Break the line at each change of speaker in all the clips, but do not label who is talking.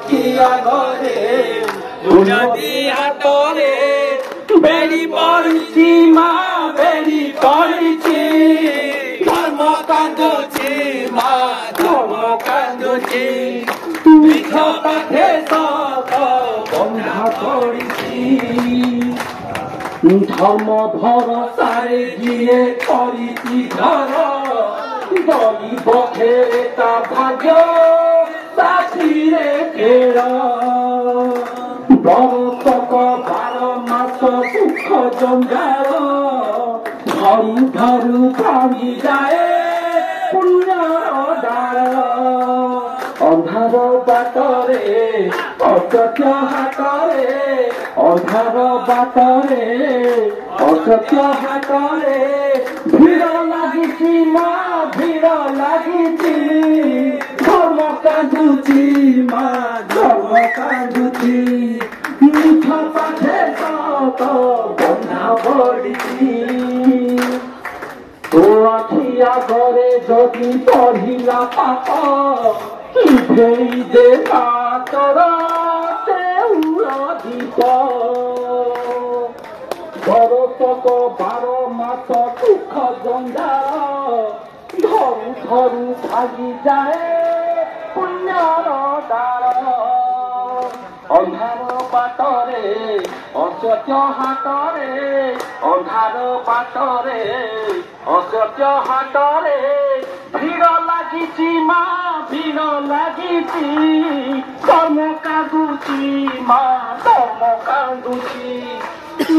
কিয়া ঘরে দুনদী হাতরে বেড়ি পড়িছি মা বেড়ি পড়িছি ধর্ম কান্দুছি মা ধর্ম কান্দুছি বিষ পাঠে সব বন্ধা করিছি ধর্ম ভরসারে গিয়ে করিছি ঘর গরিব খেতা ভাগ্য সাথীরে খের বরতক 12 মাস সুখ জঞ্জাল ঘরু ঘরু ভাঙি যায় পুণ্যর ডাল ଅନ୍ଧାର ବାଟରେ ଅସତ୍ୟ ହାଟରେ ଅନ୍ଧାର ବାଟରେ ଅସତ୍ୟ ହାଟରେ ଭିଡ଼ ଲାଗିଛି ମା ଭିଡ଼ ଲାଗିଛି ଧର୍ମ କାନ୍ଦୁଛି ମା ଧର୍ମ କାନ୍ଦୁଛି ମିଛ ପାଖେ ସତ ବନ୍ଧା ପଡ଼ିଛି ତୋ ଆଖି ଆଗରେ ଯଦି ପଢିଲା ପାପ ଲିଭେଇ ଦେ ତୋର ଦେଉଳ ଦୀପ ବରଷକ 12 ମାସ ଦୁଃଖ ଜଞ୍ଜାଳ ଧରୁ ଧରୁ ଭାଗିଯାଏ ପୁଣ୍ୟର ଡାଳ ଅନ୍ଧାର ବାଟରେ ଅସତ୍ୟ ହାଟରେ ଅନ୍ଧାର ବାଟରେ ଅସତ୍ୟ ହାଟରେ ଭିଡ଼ ଲାଗିଛି ମା ଭିଡ଼ ଲାଗିଛି ଧର୍ମ କାନ୍ଦୁଛି ମା ଧର୍ମ କାନ୍ଦୁଛି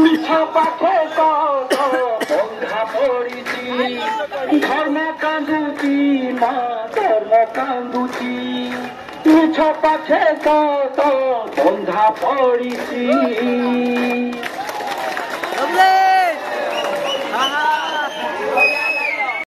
ମିଛ ପାଖେ ବନ୍ଧା ପଡ଼ିଛି ଧର୍ମ କାନ୍ଦୁଛି ମା ଧର୍ମ କାନ୍ଦୁଛି ମିଛ ପାଖେ ବନ୍ଧା ପଡ଼ିଛି।